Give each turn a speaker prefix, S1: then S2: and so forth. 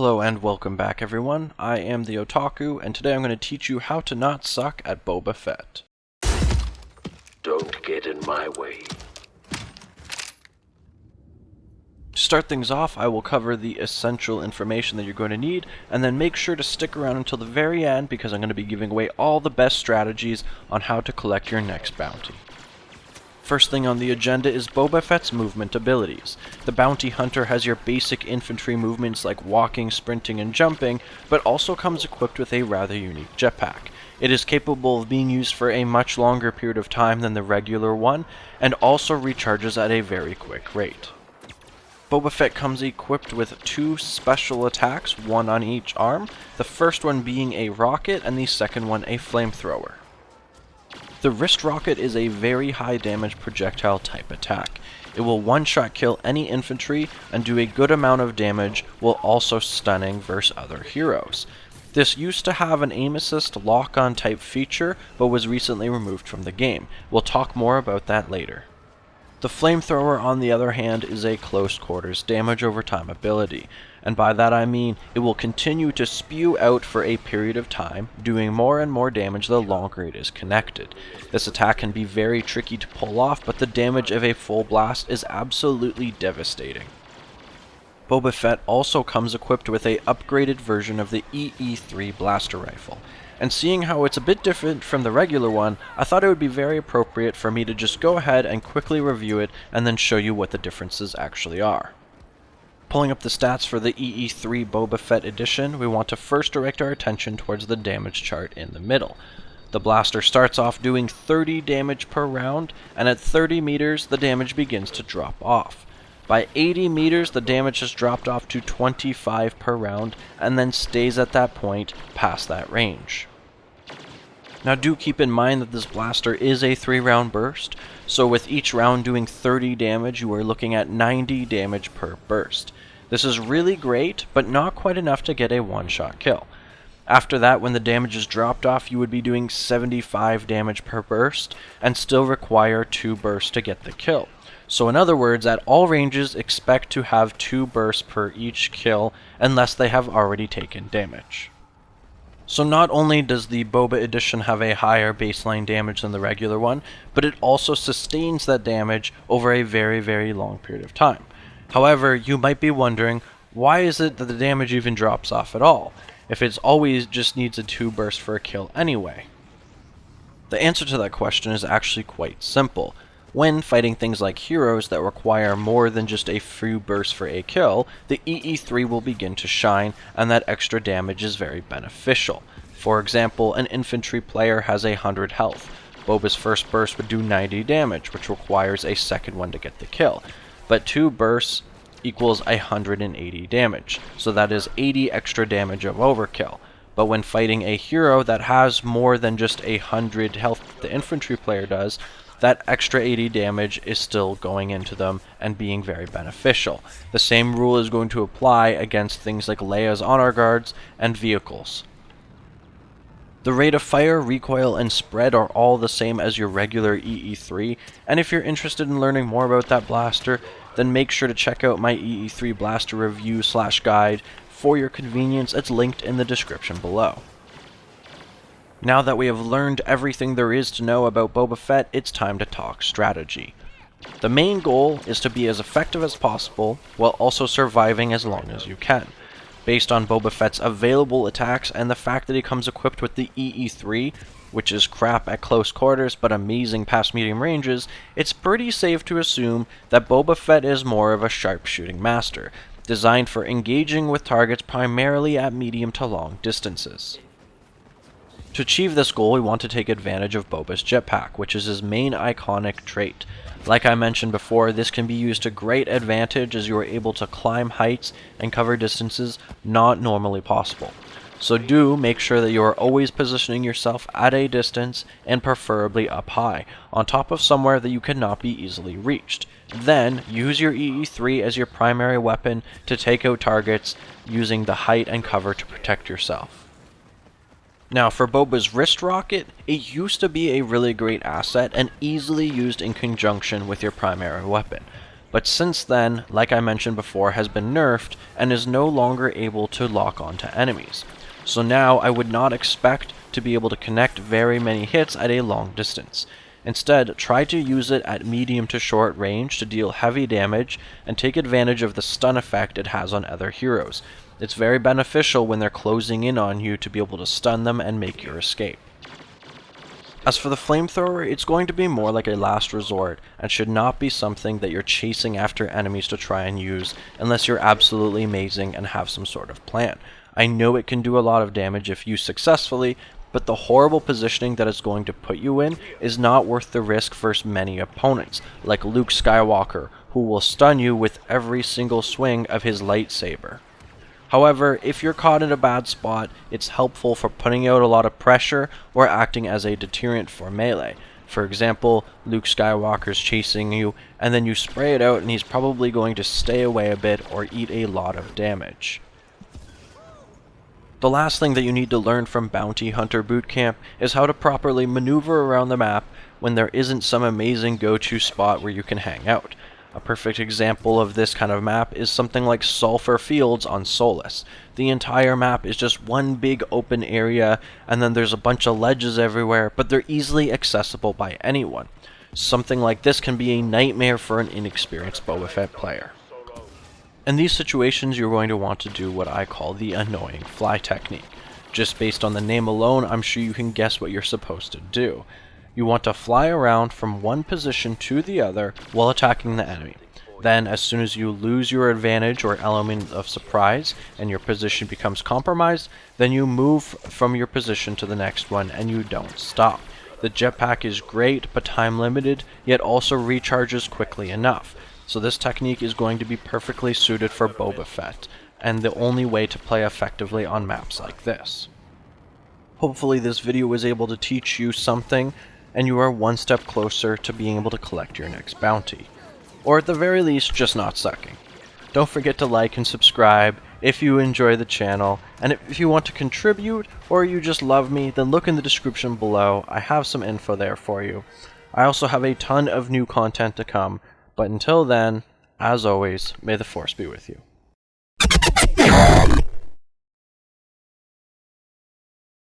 S1: Hello and welcome back everyone, I am the Otaku, and today I'm going to teach you how to not suck at Boba Fett.
S2: Don't get in my way.
S1: To start things off, I will cover the essential information that you're going to need, and then make sure to stick around until the very end because I'm going to be giving away all the best strategies on how to collect your next bounty. First thing on the agenda is Boba Fett's movement abilities. The bounty hunter has your basic infantry movements like walking, sprinting, and jumping, but also comes equipped with a rather unique jetpack. It is capable of being used for a much longer period of time than the regular one, and also recharges at a very quick rate. Boba Fett comes equipped with two special attacks, one on each arm, the first one being a rocket and the second one a flamethrower. The wrist rocket is a very high damage projectile type attack. It will one-shot kill any infantry and do a good amount of damage while also stunning versus other heroes. This used to have an aim assist lock-on type feature but was recently removed from the game. We'll talk more about that later. The flamethrower, on the other hand, is a close quarters damage over time ability, and by that I mean it will continue to spew out for a period of time, doing more and more damage the longer it is connected. This attack can be very tricky to pull off, but the damage of a full blast is absolutely devastating. Boba Fett also comes equipped with a upgraded version of the EE3 blaster rifle. And seeing how it's a bit different from the regular one, I thought it would be very appropriate for me to just go ahead and quickly review it and then show you what the differences actually are. Pulling up the stats for the EE3 Boba Fett edition, we want to first direct our attention towards the damage chart in the middle. The blaster starts off doing 30 damage per round, and at 30 meters the damage begins to drop off. By 80 meters, the damage has dropped off to 25 per round, and then stays at that point past that range. Now do keep in mind that this blaster is a 3-round burst, so with each round doing 30 damage, you are looking at 90 damage per burst. This is really great, but not quite enough to get a one-shot kill. After that, when the damage is dropped off, you would be doing 75 damage per burst, and still require 2 bursts to get the kill. So in other words, at all ranges, expect to have 2 bursts per each kill, unless they have already taken damage. So not only does the Boba edition have a higher baseline damage than the regular one, but it also sustains that damage over a very long period of time. However, you might be wondering, why is it that the damage even drops off at all, if it's always just needs a 2 burst for a kill anyway? The answer to that question is actually quite simple. When fighting things like heroes that require more than just a few bursts for a kill, the EE3 will begin to shine, and that extra damage is very beneficial. For example, an infantry player has 100 health. Boba's first burst would do 90 damage, which requires a second one to get the kill. But 2 bursts equals 180 damage, so that is 80 extra damage of overkill. But when fighting a hero that has more than just 100 health that the infantry player does, that extra 80 damage is still going into them and being very beneficial. The same rule is going to apply against things like Leia's honor guards and vehicles. The rate of fire, recoil, and spread are all the same as your regular EE3, and if you're interested in learning more about that blaster, then make sure to check out my EE3 blaster review/guide. For your convenience, it's linked in the description below. Now that we have learned everything there is to know about Boba Fett, it's time to talk strategy. The main goal is to be as effective as possible, while also surviving as long as you can. Based on Boba Fett's available attacks and the fact that he comes equipped with the EE3, which is crap at close quarters but amazing past medium ranges, it's pretty safe to assume that Boba Fett is more of a sharpshooting master, designed for engaging with targets primarily at medium to long distances. To achieve this goal, we want to take advantage of Boba's jetpack, which is his main iconic trait. Like I mentioned before, this can be used to great advantage as you are able to climb heights and cover distances not normally possible. So do make sure that you are always positioning yourself at a distance and preferably up high, on top of somewhere that you cannot be easily reached. Then use your EE3 as your primary weapon to take out targets using the height and cover to protect yourself. Now for Boba's wrist rocket, it used to be a really great asset and easily used in conjunction with your primary weapon. but since then, like I mentioned before, has been nerfed and is no longer able to lock onto enemies. So now I would not expect to be able to connect very many hits at a long distance. Instead, try to use it at medium to short range to deal heavy damage and take advantage of the stun effect it has on other heroes. It's very beneficial when they're closing in on you to be able to stun them and make your escape. As for the Flamethrower, it's going to be more like a last resort and should not be something that you're chasing after enemies to try and use unless you're absolutely amazing and have some sort of plan. I know it can do a lot of damage if used successfully, but the horrible positioning that it's going to put you in is not worth the risk versus many opponents, like Luke Skywalker, who will stun you with every single swing of his lightsaber. However, if you're caught in a bad spot, it's helpful for putting out a lot of pressure or acting as a deterrent for melee. For example, Luke Skywalker's chasing you, and then you spray it out and he's probably going to stay away a bit or eat a lot of damage. The last thing that you need to learn from Bounty Hunter Bootcamp is how to properly maneuver around the map when there isn't some amazing go-to spot where you can hang out. A perfect example of this kind of map is something like Sulphur Fields on Solus. The entire map is just one big open area, and then there's a bunch of ledges everywhere, but they're easily accessible by anyone. Something like this can be a nightmare for an inexperienced Boba Fett player. In these situations, you're going to want to do what I call the annoying fly technique. Just based on the name alone, I'm sure you can guess what you're supposed to do. You want to fly around from one position to the other while attacking the enemy. Then, as soon as you lose your advantage or element of surprise and your position becomes compromised, then you move from your position to the next one and you don't stop. The jetpack is great but time limited, yet also recharges quickly enough. So this technique is going to be perfectly suited for Boba Fett, and the only way to play effectively on maps like this. Hopefully this video was able to teach you something, and you are one step closer to being able to collect your next bounty. Or at the very least, just not sucking. Don't forget to like and subscribe if you enjoy the channel, and if you want to contribute, or you just love me, then look in the description below. I have some info there for you. I also have a ton of new content to come, but until then, as always, may the Force be with you.